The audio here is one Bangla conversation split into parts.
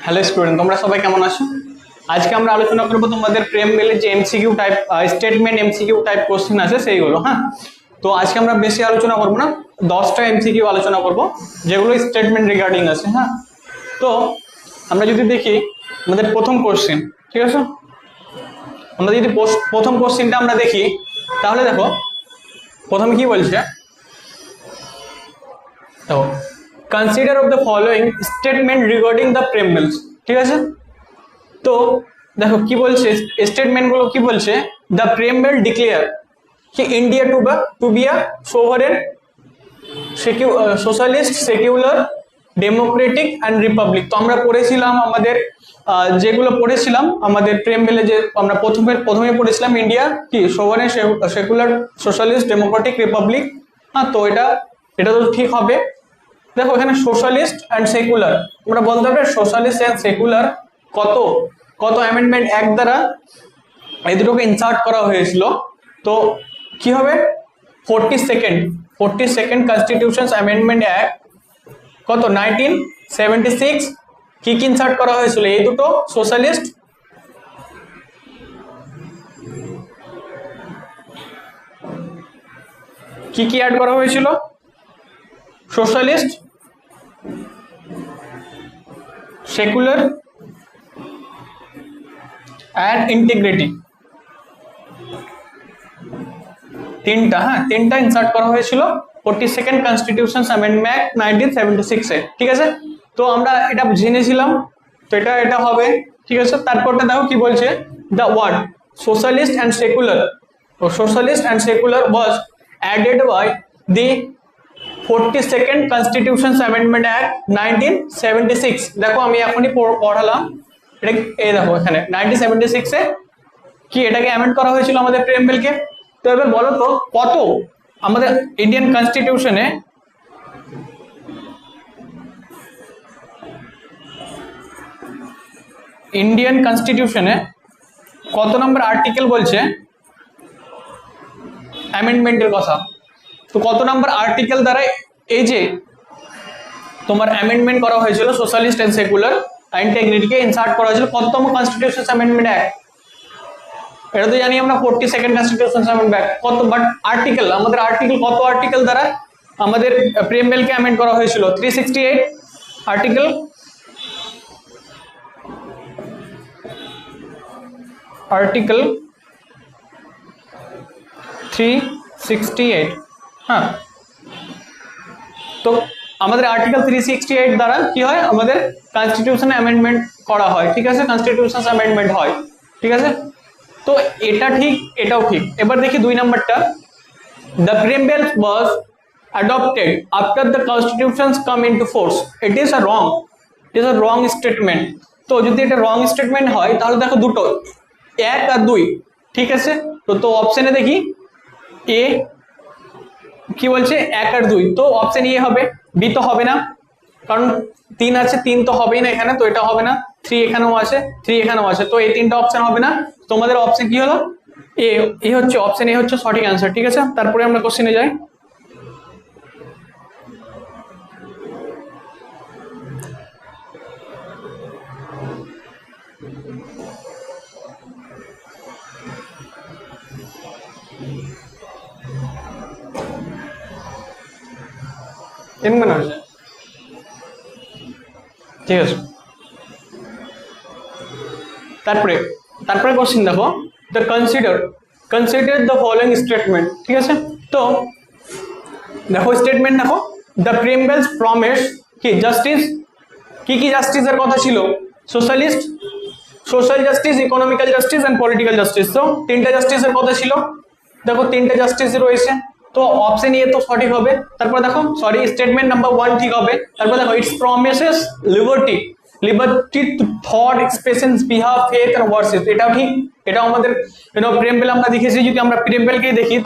হ্যালো স্টুডেন্ট, তোমরা সবাই কেমন আছো? আজকে আমরা আলোচনা করবো তোমাদের প্রেমবেলের যে MCQ type statement MCQ type question আছে সেইগুলো। হ্যাঁ, তো আজকে আমরা বেশি আলোচনা করবো না, 10টা এমসিকিউ আলোচনা করবো যেগুলো স্টেটমেন্ট রিগার্ডিং আছে। হ্যাঁ, তো আমরা যদি দেখি আমাদের প্রথম কোশ্চেন, ঠিক আছে, আমরা যদি প্রথম কোশ্চেনটা আমরা দেখি তাহলে দেখো প্রথমে কি বলছে, তো consider of the following statement regarding the preambles. ঠিক আছে, তো দেখো কি বলছে, স্টেটমেন্ট গুলো কি বলছে, দ্য প্রেমবেল ডিক্লেয়ার कि India to be a sovereign socialist secular democratic and republic. তো আমরা পড়েছিলাম আমাদের যেগুলো পড়েছিলাম আমাদের প্রেমবেলে, যে আমরা প্রথমে পড়েছিলাম ইন্ডিয়া কি sovereign secular socialist Democratic Republic. হ্যাঁ, তো এটা তো ঠিক হবে। দেখো এখানে সোশ্যালিস্ট অ্যান্ড সেকুলার আমরা বলতে হবে, সোশ্যালিস্ট অ্যান্ড সেকুলার কত কত অ্যামেন্ডমেন্ট অ্যাক্ট দ্বারা এই দুটোকে ইনসার্ট করা হয়েছিল। তো কি হবে, 42nd কনস্টিটিউশন অ্যামেন্ডমেন্ট অ্যাক্ট কত 1976 কি ইনসার্ট করা হয়েছিল, এই দুটো সোশ্যালিস্ট কি অ্যাড করা হয়েছিল, সোশ্যালিস্ট সেকুলার অ্যান্ড ইন্টিগ্রিটি, তিনটা। হ্যাঁ, তিনটা ইনসার্ট করা হয়েছিল 42nd কনস্টিটিউশন অ্যামেন্ডমেন্ট অ্যাক্ট 1976 এ। ঠিক আছে, তো আমরা এটা জেনেছিলাম, তো এটা হবে। ঠিক আছে, তারপরটা দেখো কি বলছে, the word socialist and secular was added by the 42nd constitution amendment act 1976। দেখো আমি এখনই পড়ালাম এটা, এই দেখো এখানে 1976 এ কি এটাকে অ্যামেন্ড করা হয়েছিল আমাদের প্রেমবেলকে। তো এবার বলো তো কত আমাদের ইন্ডিয়ান কনস্টিটিউশনে কত নম্বর আর্টিকেল বলছে অ্যামেন্ডমেন্টের কথা। তো কত নম্বর আর্টিকেল দ্বারা এই যে তোমার অ্যামেন্ডমেন্ট করা হয়েছিল সোশ্যালিস্ট এন্ড সেকুলার ইন্টিগ্রিটিকে ইনসার্ট করা হয়েছিল, কততম কনস্টিটিউশন অ্যামেন্ডমেন্ট অ্যাক্ট, এটা তো জানি আমরা 42nd কনস্টিটিউশন অ্যামেন্ডমেন্ট অ্যাক্ট। কত বাট আর্টিকেল, আমাদের আর্টিকেল কত আর্টিকেল দ্বারা আমাদের প্রেমবেলকে অ্যামেন্ড করা হয়েছিল, 368 আর্টিকেল, আর্টিকেল 368। হ্যাঁ, তো আমাদের আর্টিকেল 368 দ্বারা কি হয়, আমাদের কনস্টিটিউশন অ্যামেন্ডমেন্ট করা হয়। ঠিক আছে, কনস্টিটিউশন অ্যামেন্ডমেন্ট হয়। ঠিক আছে, তো এটা ঠিক, এটাও ঠিক। এবার দেখি 2 নম্বরটা, the preamble was adopted after the constitutions come into force. It is a wrong statement. তো যদি এটা রং স্টেটমেন্ট হয় তাহলে দেখো দুটো, 1 আর 2। ঠিক আছে, তো অপশনে দেখি এ কি বলছে, 1 আর 2, তো অপশন এ হবে, বি তো হবে না কারণ 3 আছে, 3 তো হবেই না এখানে, তো এটা হবে না। 3 এখানেও আছে, 3 এখানেও আছে, তো এই তিনটা অপশন হবে না। তোমাদের অপশন কি হলো, এ হচ্ছে অপশন এ হচ্ছে সঠিক অ্যান্সার। ঠিক আছে, তারপরে আমরা কোশ্চেনে যাই। মনে হয়েছে, ঠিক আছে, তারপরে কোশ্চেন দেখো, the consider the following statement. ঠিক আছে, তো দেখো স্টেটমেন্ট দেখো, দ্য প্রেমবেলস প্রমিস কি জাস্টিস, কি জাস্টিসের কথা ছিল, social justice, economical justice and political justice. তো তিনটা জাস্টিসের কথা ছিল, দেখো তিনটা জাস্টিস রয়েছে, তো অপশন এ তো সঠিক হবে। তারপর দেখো সরি, স্টেটমেন্ট নাম্বার 1 ঠিক হবে। তারপর দেখো its promises liberty to thought expression বিহাভ ফেথ এন্ড ওয়ার্শিপ, এটাও ঠিক। এটাও আমাদের প্রেমবেল আমরা দেখেছি, যদি আমরা প্রেমবেলকেই দেখি,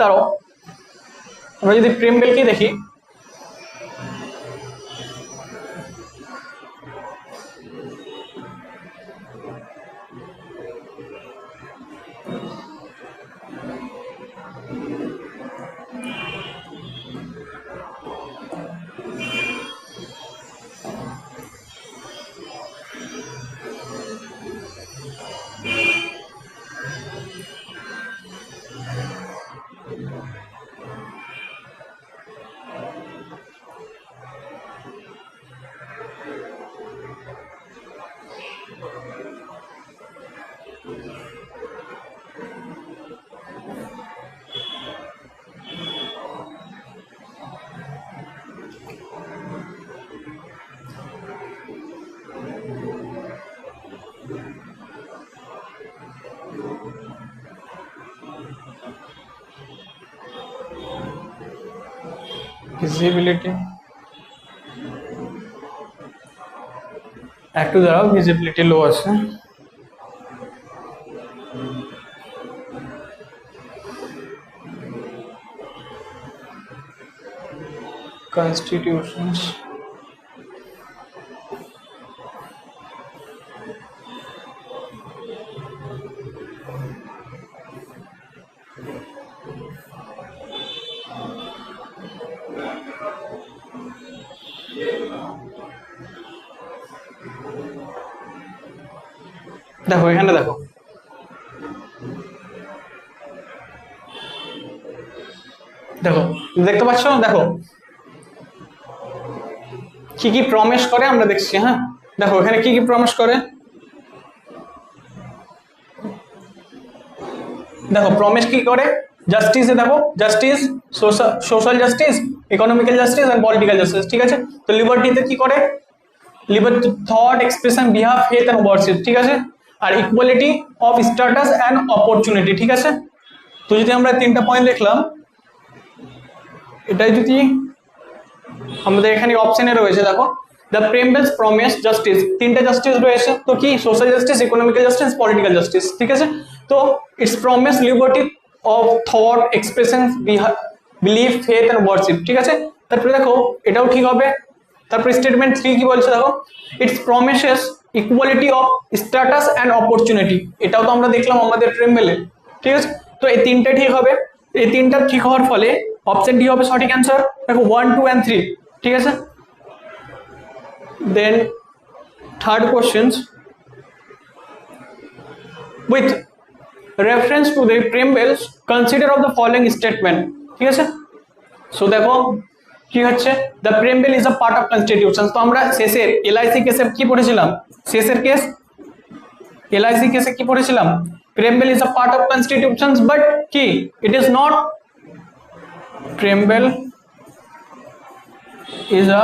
আমরা যদি প্রেমবেলকেই দেখি, ভিজিবিলিটি একটু দাঁড়াও, ভিজিবিলিটি লো আছে। constitutions দেখো এখানে দেখো দেখো দেখতে পাচ্ছ, দেখো কি কি প্রমিস করে আমরা দেখছি। হ্যাঁ দেখো এখানে কি কি প্রমিস করে, দেখো প্রমিস কি করে, জাস্টিসে দেখো justice, social justice, economical justice and political justice, ঠিক আছে। তো লিবার্টিতে কি করে, লিবার্টি থট এক্সপ্রেশন বিহাভ ফেথ এন্ড ওয়ার্শিপ, ঠিক আছে। আর equality of status and opportunity, ঠিক আছে। তো যদি আমরা তিনটা পয়েন্ট দেখলাম, এটাই যদি আমাদের এখানে অপশনে রয়েছে, দেখো দ্য প্রেমবেলস প্রমিস জাস্টিস, তিনটা জাস্টিস রয়েছে। তো কি, social justice, economical justice, political justice, ঠিক আছে। তো its promise liberty of thought expression believe faith and worship, ঠিক আছে। তারপরে দেখো এটাও ঠিক হবে। তারপরে স্টেটমেন্ট 3 কি বলছে দেখো, its promises equality of status and opportunity, এটাও তো আমরা দেখলাম আমাদের প্রেমবেলে, ঠিক আছে। তো এই তিনটা ঠিক হবে। এই তিনটা ঠিক হওয়ার ফলে অপশন ডি হবে সঠিক অ্যান্সার। দেখো 1, 2 and 3, ঠিক আছে। Then third question, with reference to the preambles consider of the following statement, ঠিক আছে। সো দেখো কি হচ্ছে, the preamble is a part of constitution. তো আমরা শেষের এলআইসি কেসে কি পড়েছিলাম, শেষের কেস এলআইসি কেসে কি পড়েছিলাম, preamble is a part of constitutions, but কি it is not, preamble is a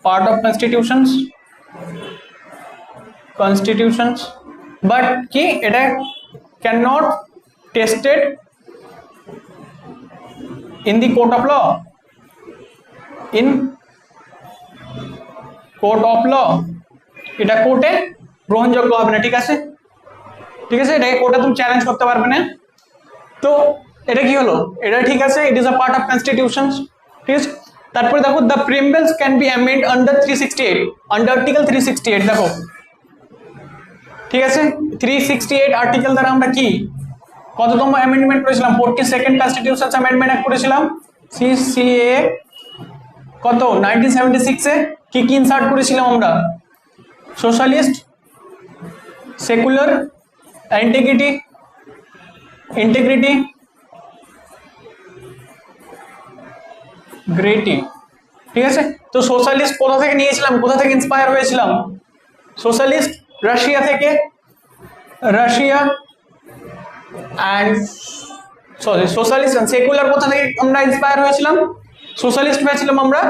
part of constitutions but ki eta cannot tested in the court of law, in court of law এটা কোর্টে গ্রহণযোগ্য হবে না, ঠিক আছে, ঠিক আছে। এটাকে কোর্টে তুমি চ্যালেঞ্জ করতে পারবে না। তো এটা কি হলো, এটা ঠিক আছে, it is a part of constitutions, ঠিক আছে। তারপরে দেখো the preambles can be amend under 368, under article 368, দেখো ঠিক আছে। 368 আর্টিকেল দ্বারা আমরা কি কততম অ্যামেন্ডমেন্ট করেছিলাম, 42nd কনস্টিটিউশনস অ্যামেন্ডমেন্ট অ্যাক্ট করেছিলাম, সিসিএ কত 1976 এ কি কি ইনসার্ট করেছিলাম আমরা, সোশ্যালিস্ট, সেকুলার, ইন্টিগ্রিটি, গ্রেটি, ঠিক আছে। তো সোশ্যালিস্ট কোথা থেকে নিয়েছিলাম, কোথা থেকে ইন্সপায়ার হয়েছিলাম, সোশ্যালিস্ট রাশিয়া থেকে, Russia and sorry socialist and secular কোথা থেকে আমরা ইন্সপায়ার হয়েছিলাম, সোশ্যালিস্ট হয়েছিলাম আমরা,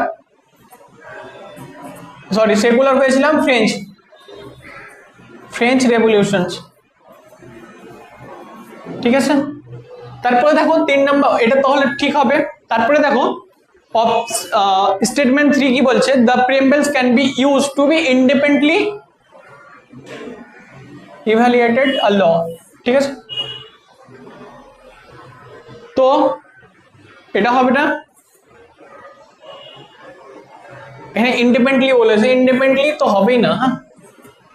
সরি সেকুলার হয়েছিলাম ফ্রেঞ্চ রেভলিউশন, ঠিক আছে। তারপরে দেখো 3 নম্বর, এটা তাহলে ঠিক হবে। তারপরে দেখো স্টেটমেন্ট 3 কি বলছে, the preambles can be use to be independently evaluated a law, ঠিক আছে। তো এটা হবে না, এখানে ইন্ডিপেন্ডেন্টলি বলেছে, ইন্ডিপেন্ডেন্টলি তো হবেই না, হ্যাঁ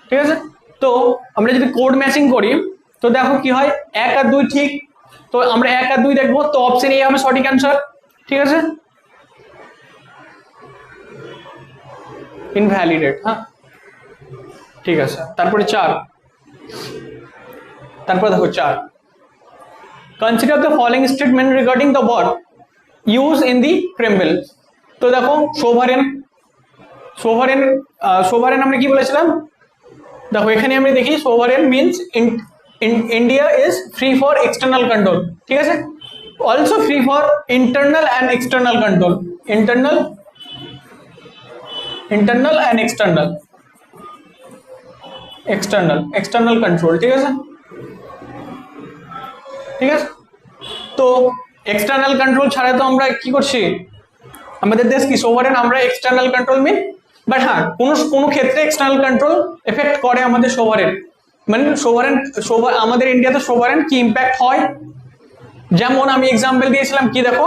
ঠিক আছে। তো আমরা যদি কোড ম্যাচিং করি তো দেখো কি হয়, 1 আর 2 ঠিক, তো আমরা 1 আর 2 দেখবো, তো অপশন এ হবে সঠিক অ্যান্সার, ঠিক আছে। ইনভ্যালিডেট, হ্যাঁ ঠিক আছে। তারপরে 4, তারপরে দেখো 4, consider the following statement regarding the word use in the preamble. তো দেখো সোভারেন আমরা কি বলেছিলাম, দেখো এখানে আমরা দেখি sovereign means India is free for external control, ঠিক আছে, also free for internal and external control, internal and external control, ঠিক আছে, ঠিক আছে। তো এক্সটার্নাল কন্ট্রোল ছাড়া তো আমরা কি করছি, আমাদের দেশ কি সোভারেন, আমরা এক্সটার্নাল কন্ট্রোল মিন, বাট হ্যাঁ কোনো ক্ষেত্রে এক্সটার্নাল কন্ট্রোল এফেক্ট করে আমাদের সোভারেন, মানে সোভারেন আমাদের ইন্ডিয়াতে সোভারেন কি ইম্প্যাক্ট হয়। যেমন আমি এক্সাম্পল দিয়েছিলাম কি, দেখো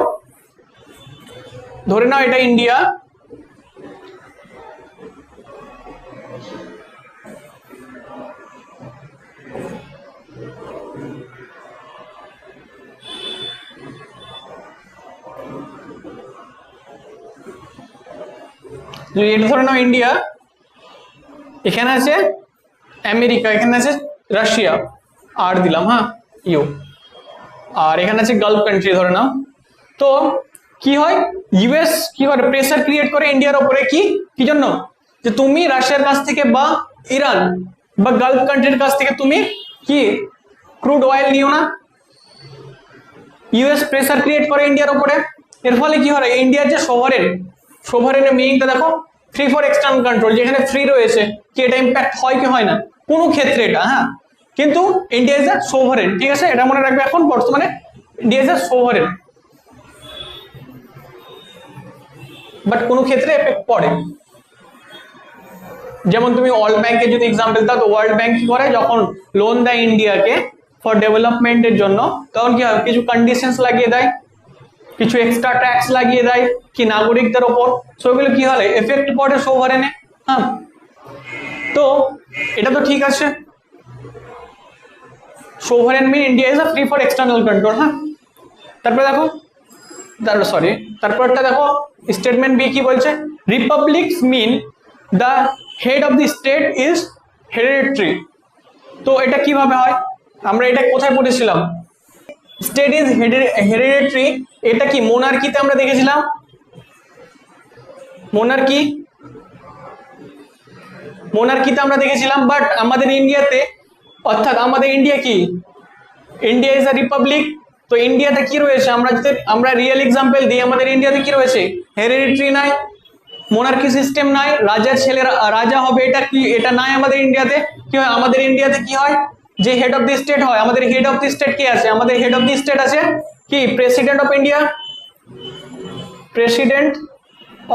ধরে নাও এটা ইন্ডিয়া, এটা ধরে নাও ইন্ডিয়া, এখানে আছে আমেরিকা, এখানে আছে রাশিয়া, আর দিলাম হ্যাঁ ইউ, আর এখানে আছে গালফ কান্ট্রি ধরে নাও। তো কি হয়, ইউএস কি করে প্রেসার ক্রিয়েট করে ইন্ডিয়ার উপরে, কি জন্য, যে তুমি রাশিয়ার কাছ থেকে বা ইরান বা গালফ কান্ট্রির কাছ থেকে তুমি কি ক্রুড অয়েল নিও না। ইউএস প্রেসার ক্রিয়েট করে ইন্ডিয়ার উপরে, এর ফলে কি হয়, ইন্ডিয়ার যে সোভারেনের মিনিংটা দেখো, ফ্রি ফর এক্সটার্নাল কন্ট্রোল, যেখানে ফ্রি রয়েছে কি এটা ইম্প্যাক্ট হয় কি হয় না কোনো ক্ষেত্রে এটা, হ্যাঁ কিন্তু ইন্ডিয়া ইজ আ সোভারেন, ঠিক আছে এটা মনে রাখবে এখন বর্তমানে India is a sovereign, but কোনো ক্ষেত্রে এফেক্ট পড়ে। যেমন তুমি ওয়ার্ল্ড ব্যাংকের যদি এক্সাম্পল দাও, তো ওয়ার্ল্ড ব্যাংক কি করে, যখন লোন দেয় ইন্ডিয়াকে ফর ডেভেলপমেন্টের জন্য, তখন কি হয় কিছু কন্ডিশনস লাগিয়ে দেয়, কিছু এক্সট্রা ট্যাক্স লাগিয়ে দেয় কি নাগরিকদের ওপর, সেগুলো কি হয় এফেক্ট পড়ে সোভারেনে। হ্যাঁ তো এটা তো ঠিক আছে, sovereign mean India is a free for external control. হ্যাঁ তারপরে দেখো, তারপরটা দেখো স্টেটমেন্ট বি কি বলছে, republics mean the head of the state is hereditary. তো এটা কিভাবে হয়, আমরা এটা কোথায় পড়েছিলাম, স্টেট ইজ হেরিডিটারি, এটা কি মোনার্কিতে আমরা দেখেছিলাম, মোনার্কিতে আমরা দেখেছিলাম, বাট আমাদের ইন্ডিয়াতে, অর্থাৎ আমাদের ইন্ডিয়া কি, ইন্ডিয়া ইজ আ রিপাবলিক। তো ইন্ডিয়াতে কি রয়েছে, আমরা রিয়েল এক্সাম্পল দিই, আমাদের ইন্ডিয়াতে কি রয়েছে, হেরিডিটারি নাই, মোনার্কি সিস্টেম নাই, রাজার ছেলেরা রাজা হবে, এটা নাই আমাদের ইন্ডিয়াতে। কি হয় আমাদের ইন্ডিয়াতে, কি হয় যে হেড অফ দি স্টেট হয়, আমাদের হেড অফ দি স্টেট কি আছে, আমাদের হেড অফ দি স্টেট আছে কি প্রেসিডেন্ট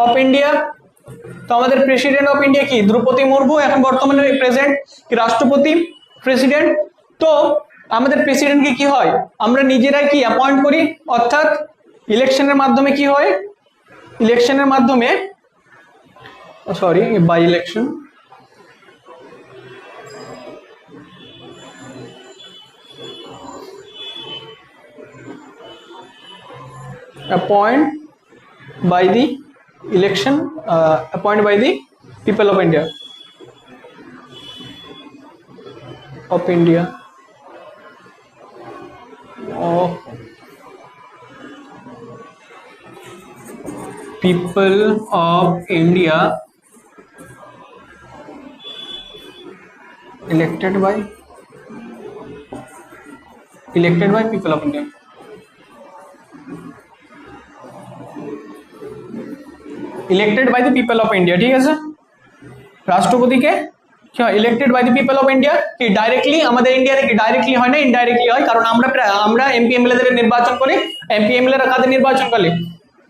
অফ ইন্ডিয়া, তো আমাদের প্রেসিডেন্ট অফ ইন্ডিয়া কি দ্রৌপদী মুর্মু, এখন বর্তমানে প্রেজেন্ট রাষ্ট্রপতি প্রেসিডেন্ট। তো আমাদের প্রেসিডেন্টকে কি হয় আমরা নিজেরাই কি অ্যাপয়েন্ট করি, অর্থাৎ ইলেকশনের মাধ্যমে কি হয়, ইলেকশনের মাধ্যমে by election, appointed by the election, appointed by the people of India, people of India elected by people of India। Elected by the people of India, ঠিক আছে, রাষ্ট্রপতিকে কি হয় elected by the people of India, কি ডাইরেক্টলি আমাদের ইন্ডিয়াতে কি ডাইরেক্টলি হয় না ইনডাইরেক্টলি হয়, কারণ আমরা এমপি এমএলএ দের নির্বাচন করি, এমপি এমএলএ রা কাদের নির্বাচন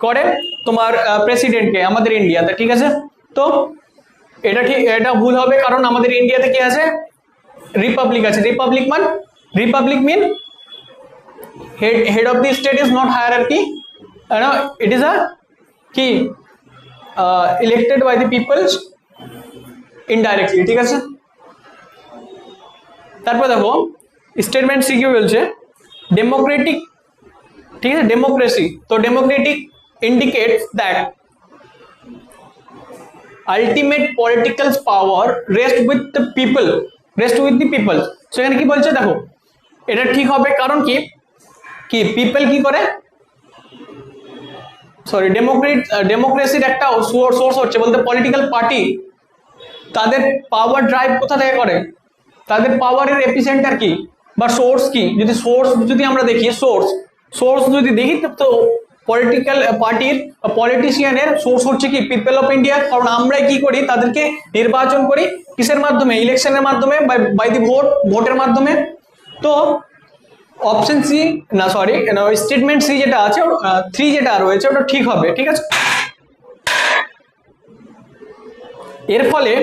করে তোমার প্রেসিডেন্টকে আমাদের ইন্ডিয়াতে, ঠিক আছে। তো এটা ভুল হবে, কারণ আমাদের ইন্ডিয়াতে কি আছে রিপাবলিক আছে, republic mean head of the state is not hierarchy, it is a কি elected by the people indirectly, ঠিক আছে। তারপর দেখো স্টেটমেন্ট সি কি বলছে, ডেমোক্রেটিক, ঠিক আছে, ডেমোক্রেসি। তো Democratic indicates that ultimate political power rests with the people, so এখানে কি বলছে দেখো, এটা ঠিক হবে, কারণ কি পিপল কি করে, ডেমোক্রেসির একটা সোর্স হচ্ছে বলতে পলিটিক্যাল পার্টি, তাদের পাওয়ার ড্রাইভ কোথা থেকে করে, তাদের পাওয়ারের এপিসেন্টার কি বা সোর্স কি, যদি আমরা দেখি সোর্স যদি দেখি, তো পলিটিক্যাল পার্টির পলিটিশিয়ানের সোর্স হচ্ছে কি পিপল অফ ইন্ডিয়া, কারণ আমরাই কি করি তাদেরকে নির্বাচন করি কিসের মাধ্যমে, ইলেকশনের মাধ্যমে, বাই দি ভোটের মাধ্যমে। তো অপশন সি স্টেটমেন্ট সি যেটা আছে 3 যেটা রয়েছে ওটা ঠিক হবে, ঠিক আছে। এর ফলে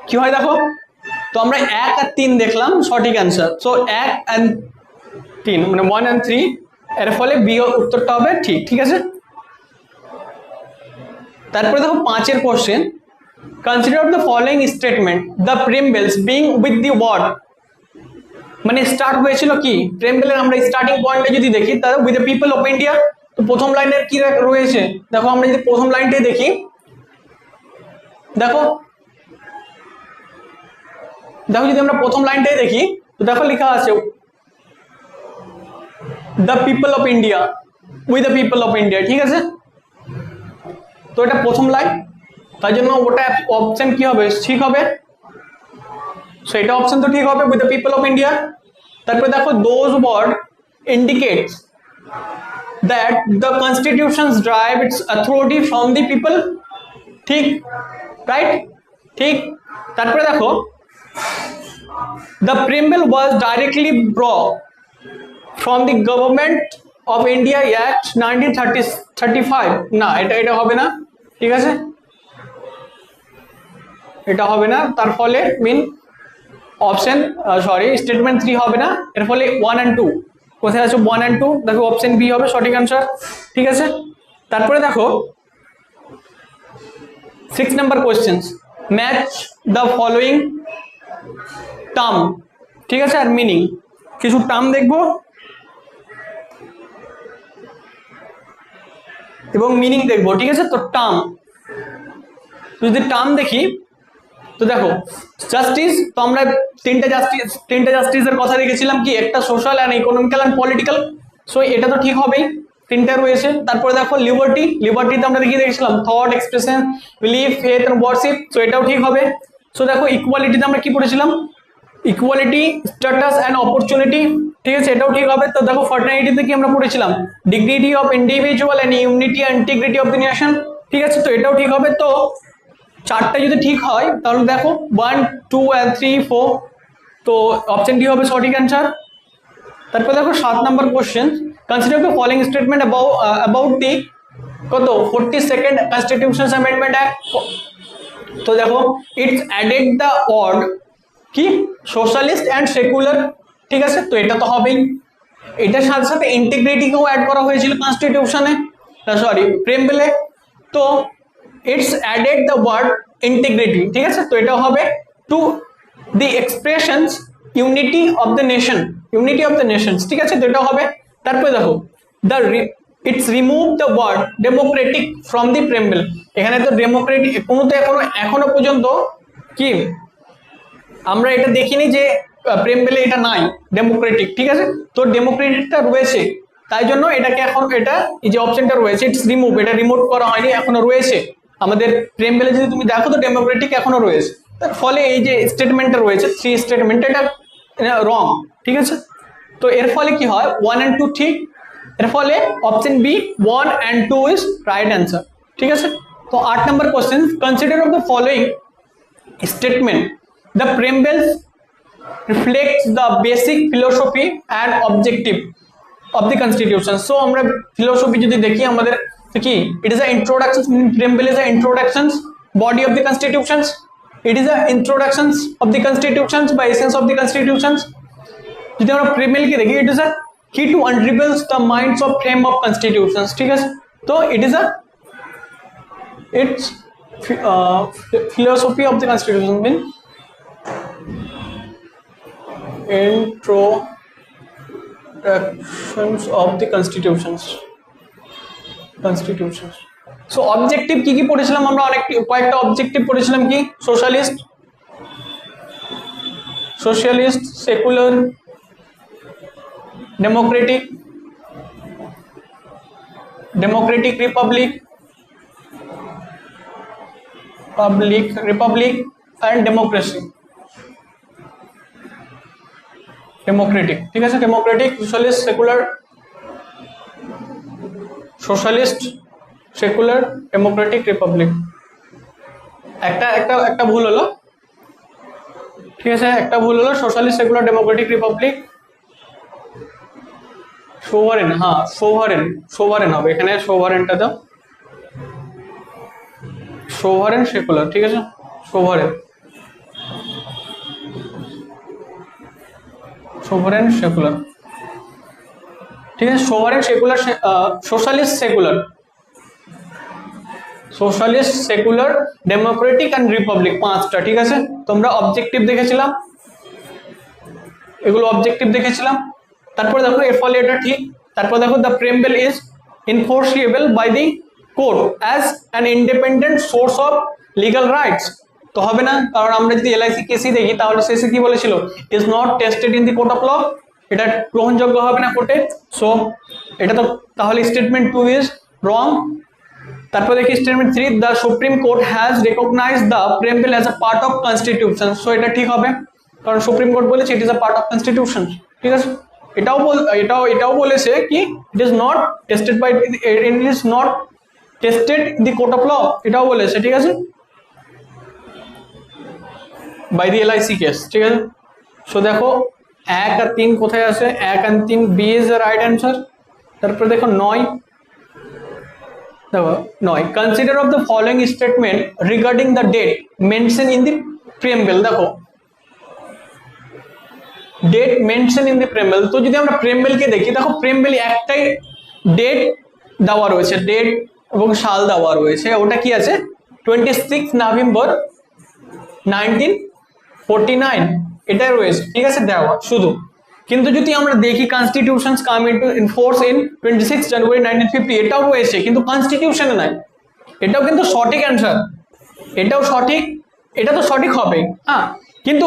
কি হয় দেখো, তো আমরা 1 আর 3 দেখলাম সঠিক অ্যান্সার। সো 1 আর 3 মানে 1 and 3, এর ফলে বি উত্তরটা হবে ঠিক। ঠিক আছে, তারপরে দেখো 5 question, consider the following statement, the preambles being with the word, মানে স্টার্ট হয়েছিল কি প্রেমবেলের, আমরা স্টার্টিং পয়েন্টে যদি দেখি তাহলে with the people of India. তো প্রথম লাইনের কি রয়েছে দেখো, আমরা যদি প্রথম লাইনটাই দেখি, দেখো দেখো যদি আমরা প্রথম লাইনটাই দেখি তো দেখো লেখা আছে the people of India, with the people of India. ঠিক আছে, তো এটা প্রথম লাইন, তাই জন্য ওটা অপশন কি হবে, ঠিক হবে। সো এটা অপশন তো ঠিক হবে, with the people of India. তারপরে দেখো those word indicates that the constitutions derive its authority from the people. ঠিক, রাইট, ঠিক। তারপরে দেখো the preamble was directly brought from the government of India act 1935। না, এটা হবে না। ঠিক আছে, এটা হবে না। তার ফলে মিন অপশন সরি স্টেটমেন্ট 3 হবে না। এর ফলে 1 and 2 কোথায় আছে, 1 and 2 দেখো অপশন বি হবে সঠিক অ্যান্সার। ঠিক আছে, তারপরে দেখো 6 number question, match the following term. ঠিক আছে, আর মিনিং, কিছু টার্ম দেখবো এবং মিনিং দেখবো। ঠিক আছে, তো টার্ম, যদি টার্ম দেখি তো দেখো জাস্টিস, তো আমরা তিনটা জাস্টিসের কথা দেখেছিলাম, কি একটা social and economical and political. So এটা তো ঠিক হবেই, তিনটা রয়েছে। তারপরে দেখো লিবার্টিতে আমরা দেখেছিলাম thought, expression, belief, faith and worship. So এটাও ঠিক হবে। সো দেখো ইকুয়ালিটিতে আমরা কি পড়েছিলাম, ইকুয়ালিটি, স্ট্যাটাস অ্যান্ড অপরচুনিটি। ঠিক আছে, এটাও ঠিক হবে। তো দেখো ফর্টার্নিটিতে কি আমরা পড়েছিলাম, dignity of individual and unity and integrity of the nation. ঠিক আছে, তো এটাও ঠিক হবে। তো চারটা যদি ঠিক হয় তাহলে দেখো 1, 2 and 3, 4, তো অপশন ডি হবে সঠিক অ্যান্সার। তারপর দেখো 7 number question, consider the following statement about the কত 42nd কনস্টিটিউশন অ্যামেন্ডমেন্ট অ্যাক্ট। তো দেখো ইটস অ্যাডেড দ্য ওয়ার্ড কি সোশ্যালিস্ট অ্যান্ড সেকুলার। ঠিক আছে, তো এটা তো হবেই। এটার সাথে সাথে ইন্টিগ্রিটিকেও অ্যাড করা হয়েছিল কনস্টিটিউশনে, সরি প্রেমবেলে। তো its added the word integrity. ঠিক আছে, তো এটা হবে to the expressions unity of the nation, unity of the nations. ঠিক আছে, তো এটা হবে। তারপরে দেখো the its remove the word democratic from the preamble. এখানে তো ডেমোক্রেটিক কোনো তো এখনো পর্যন্ত কি আমরা এটা দেখিনি যে প্রেমবেলে এটা নাই ডেমোক্রেটিক। ঠিক আছে, তো ডেমোক্রেটিকটা রয়েছে, তাই জন্য এটাকে এখন এটা এই যে অপশনটা রয়েছে ইটস রিমুভ, এটা রিমুভ করা হয়নি, এখনো রয়েছে। আমাদের প্রেমবেলে যদি তুমি দেখো তো ডেমোক্রেটিক এখনো রয়েছে। তার ফলে এই যে স্টেটমেন্টটা রয়েছে 3 স্টেটমেন্ট, এটা রং। ঠিক আছে, তো এর ফলে কি হয় 1 and 2 ঠিক, এর ফলে option B 1 and 2 is right answer. ঠিক আছে, তো 8 number question, consider of the following statement, the preambles reflects the basic philosophy and objective of the constitution. So আমরা philosophy যদি দেখি আমাদের কি, it is a introduction, preamble is a introductions body of the constitutions, it is a introductions of the constitutions by essence of the constitutions. যদি আমরা preamble কে দেখি, it is a key to unravels the minds of frame of constitutions. ঠিক আছে, তো it is a its philosophy of the constitution mean introductions of the constitutions. So objective কি পড়েছিলাম আমরা, কয়েকটা অবজেক্টিভ পড়েছিলাম, কি socialist, secular, Democratic, Republic and democracy. Democratic. ঠিক আছে, Democratic, socialist, secular, Democratic, Republic. একটা ভুল হলো। ঠিক আছে, একটা ভুল হলো, socialist, secular, Democratic, Republic, sovereign. হ্যাঁ, সোভারেন হবে এখানে, সোভারেনটা দাও, সোভারেন, সেকুলার। ঠিক আছে, সোভারেন সেকুলার, ঠিক আছে, sovereign secular, socialist secular, socialist secular, democratic and Republic, পাঁচটা। ঠিক আছে, তোমরা অবজেক্টিভ দেখেছিলাম, এগুলো অবজেক্টিভ দেখেছিলাম। তারপর দেখো এর ফলে এটা ঠিক। তারপর দেখো the preamble is enforceable by the court as an independent source of legal rights. তো হবে না, কারণ আমরা যদি এলআইসি কেসই দেখি তাহলে শেষে কি বলেছিল, is not tested in the court of law, এটা গ্রহণযোগ্য হবে না কোর্টে। সো এটা তো তাহলে স্টেটমেন্ট 2 ইজ রং। তারপর দেখি statement 3, the supreme court has recognised the preamble as a part of constitution. So এটা ঠিক হবে, কারণ সুপ্রিম কোর্ট বলেছে it is a part of constitution. ঠিক আছে, এটাও বলেছে কি it is not tested by, it is not tested in the court of law, এটাও বলেছে। ঠিক আছে, বাই দি এলআইসি কেস। ঠিক আছে, সো দেখো 1 আর 3 কোথায় আছে, 1 আর 3 B is the right answer. তারপর দেখো 9, দেখো 9, consider of the following statement regarding the date mention in the preamble. দেখো date mention in the preamble, তো যদি আমরা প্রিএমবেলকে দেখি, দেখো প্রিএমবেলে একটাই ডেট দেওয়া রয়েছে, ডেট এবং সাল দেওয়া রয়েছে, ওটা কি আছে 26 নভেম্বর 1949, এটাই রয়েছে। ঠিক আছে, দেওয়া শুধু। কিন্তু যদি আমরা দেখি constitutions come into force in 26 January 1950, এটাও রয়েছে কিন্তু কনস্টিটিউশনে নাই। এটাও কিন্তু সঠিক অ্যান্সার, এটাও সঠিক, এটা তো সঠিক হবে। হ্যাঁ, কিন্তু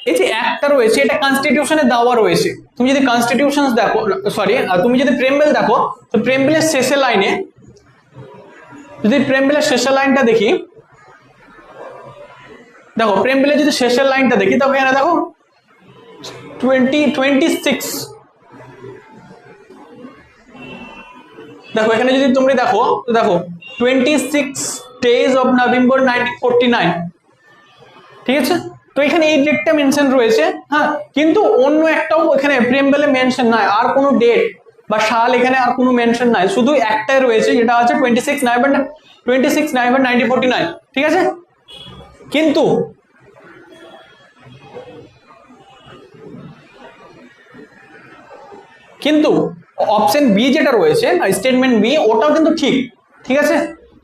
এই যে একটা রয়েছে এটা কনস্টিটিউশনে দেওয়া রয়েছে। তুমি যদি কনস্টিটিউশন দেখো, সরি, তুমি যদি প্রেমবেল দেখো, তো প্রেমবেলের শেষের লাইনে, যদি প্রেমবেলের শেষের লাইনটা দেখি, দেখো প্রেমবেলের যদি শেষের লাইনটা দেখি, তবে এখানে দেখো 26, দেখো এখানে যদি তোমরা দেখো, তো দেখো 26 days of November 1949। ঠিক আছে, তো এখানে এই ডেটটা মেনশন রয়েছে। হ্যাঁ, কিন্তু অন্য একটাও এখানে প্রেমবেলে মেনশন নাই, আর কোনো ডেট বা সাল এখানে আর কোনো মেনশন নাই, শুধু একটাই রয়েছে যেটা আছে 26 নভেম্বর 1949। ঠিক আছে, কিন্তু অপশন বি যেটা রয়েছে, স্টেটমেন্ট বি, ওটাও কিন্তু ঠিক। ঠিক আছে,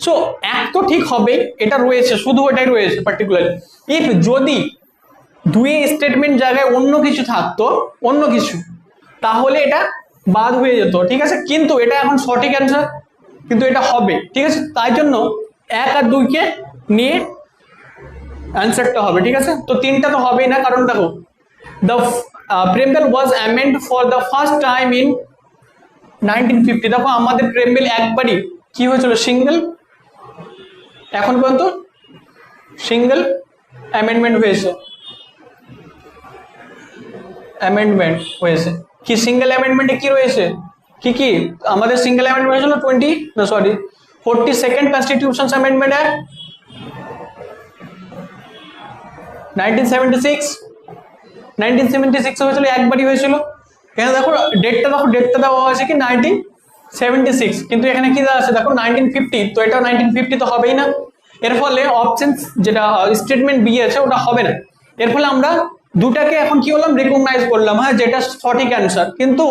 সো এক তো ঠিক হবে, এটা রয়েছে, শুধু এটাই রয়েছে পার্টিকুলারলি। ইফ যদি দুই স্টেটমেন্ট জায়গায় অন্য কিছু থাকতো, অন্য কিছু, তাহলে এটা বাদ হয়ে যেত। ঠিক আছে, কিন্তু এটা এখন সঠিক অ্যান্সার, কিন্তু এটা হবে। ঠিক আছে, তাই জন্য 1 আর 2 কে নিয়ে অ্যান্সারটা হবে। ঠিক আছে, তো 3টা তো হবেই না, কারণ দেখো the preamble was amend for the first time in 1950। দেখো আমাদের প্রেমবেল একবারই কি হয়েছিল, সিঙ্গেল, এখন পর্যন্ত সিঙ্গেল অ্যামেন্ডমেন্ট হয়েছে, কি সিঙ্গেল অ্যামেন্ডমেন্টে কি রয়েছে, কি আমাদের সিঙ্গেল অ্যামেন্ডমেন্ট হয়েছিল 42nd কনস্টিটিউশন অ্যামেন্ডমেন্ট অ্যাক্ট 1976 হয়েছিল, একবারই হয়েছিল। এখানে দেখো ডেটটা দেওয়া হয়েছে কি 1976, কিন্তু এখানে কি দেওয়া আছে দেখো 1950, তো এটা 1950 তো হবেই না। এর ফলে অপশন যেটা স্টেটমেন্ট বি আছে ওটা হবে না। এর ফলে আমরা দুটাকে এখন কি হলাম, রিকগনাইজ করলাম, হ্যাঁ, যেটা সঠিক অ্যান্সার। কিন্তু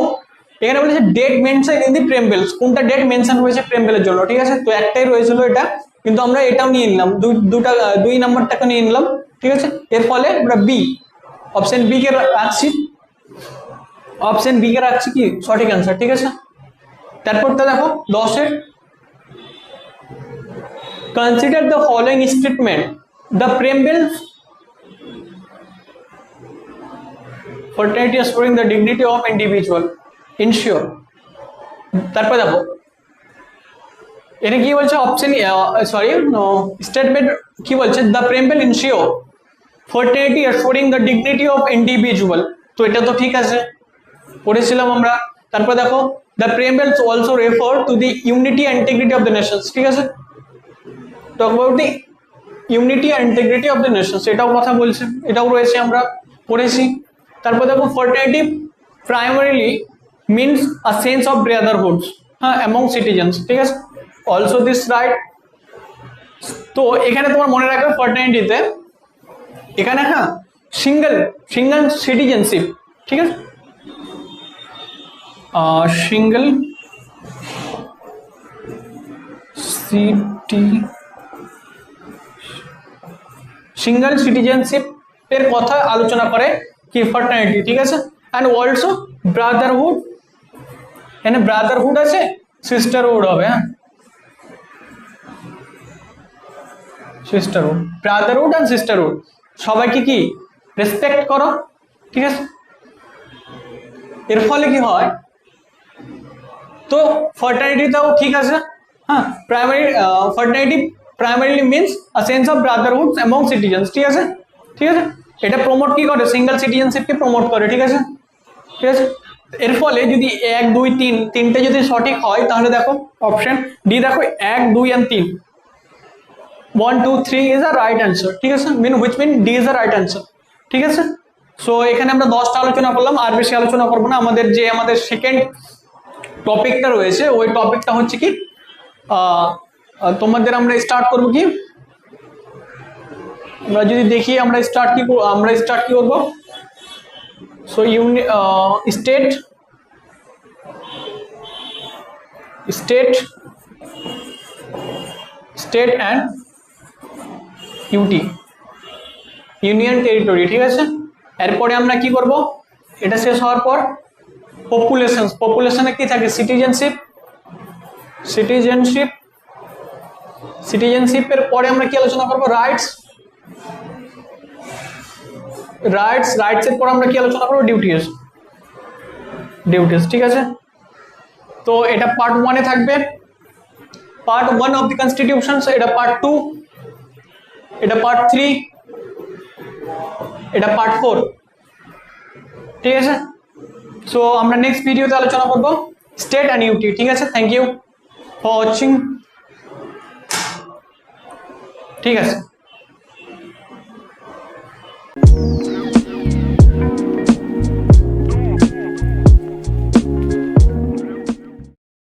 এখানে বলেছে ডেট মেনশন ইন দি প্রেমবেলস, কোনটা ডেট মেনশন হয়েছে প্রেমবেলের জন্য। ঠিক আছে, তো একটাই রয়েছিল এটা, কিন্তু আমরা এটাও নিয়ে নিলাম, 2 নাম্বারটাকে নিয়ে নিলাম। ঠিক আছে, এর ফলে আমরা বি, অপশন বি কে রাখছি, কি সঠিক অ্যান্সার। ঠিক আছে, তারপরটা দেখো 10-এর, consider the following statement, the preambles fraternity assuring the dignity of individual ensure। তারপর দেখো এটা কি বলছে, অপশন স্টেটমেন্ট কি বলছে, the প্রেমবেল ensure fraternity assuring the dignity of individual, তো এটা তো ঠিক আছে, পড়েছিলাম আমরা। তারপর দেখো the preambles also refer to the unity and integrity of the nations. ঠিক আছে, talk about the unity and integrity of the nations, এটাও কথা বলছে, এটাও রয়েছে, আমরা পড়েছি। তারপর দেখো fraternity primarily means a sense of brotherhood, হ্যাঁ, অ্যামং সিটিজেন্স। ঠিক আছে, অলসো দিস রাইট। তো এখানে তোমার মনে রাখবে ফ্রেটার্নিটিতে এখানে হ্যাঁ সিঙ্গেল সিঙ্গেল সিটিজেনশিপ, ঠিক আছে, সিঙ্গেল সিঙ্গেল সিটিজেনশিপ এর কথা আলোচনা করে কি ফ্র্যাটার্নিটি, ঠিক আছে। অ্যান্ড অলসো ব্রাদারহুড, এখানে ব্রাদারহুড আছে, সিস্টারহুড হবে, হ্যাঁ সিস্টারহুড, ব্রাদারহুড অ্যান্ড সিস্টারহুড, সবাইকে কি রেসপেক্ট করো, ঠিক আছে। এর ফলে কি হয়, তো ফ্র্যাটার্নিটিটাও ঠিক আছে, হ্যাঁ fraternity primarily means a sense of Brotherhood among citizens, ঠিক আছে, ঠিক আছে। এটা প্রমোট কি করে, সিঙ্গেল সিটিজেনশিপকে প্রমোট করে, ঠিক আছে, ঠিক আছে। এর ফলে যদি 1 2 3 তিনটে যদি সঠিক হয় তাহলে দেখো অপশন ডি, দেখো 1 2 and 3, 1 2 3 is a right answer, ঠিক আছে, which mean D is a right answer, ঠিক আছে। সো এখানে আমরা 10টা আলোচনা করলাম, আর বেশি আলোচনা করবো না। আমাদের সেকেন্ড টপিকটা রয়েছে, ওই টপিকটা হচ্ছে কি তোমাদের আমরা স্টার্ট করবো কি, আমরা যদি দেখি আমরা স্টার্ট কি করবো, so state and union territory, ঠিক আছে। এরপরে আমরা কি করব, এটা শেষ হওয়ার পর পপুলেশনে কি থাকে, সিটিজেনশিপের পরে আমরা কি আলোচনা করব, রাইটস এর পর আমরা কি আলোচনা করব, ডিউটিস, ঠিক আছে। তো এটা পার্ট 1 এ থাকবে, পার্ট 1 অফ দি কনস্টিটিউশন, এটা পার্ট 2, এটা পার্ট 3, এটা পার্ট 4, ঠিক আছে। সো আমরা নেক্সট ভিডিওতে আলোচনা করব স্টেট অ্যান্ড ইউটি, ঠিক আছে। থ্যাংক ইউ ফর ওয়াচিং, ঠিক আছে।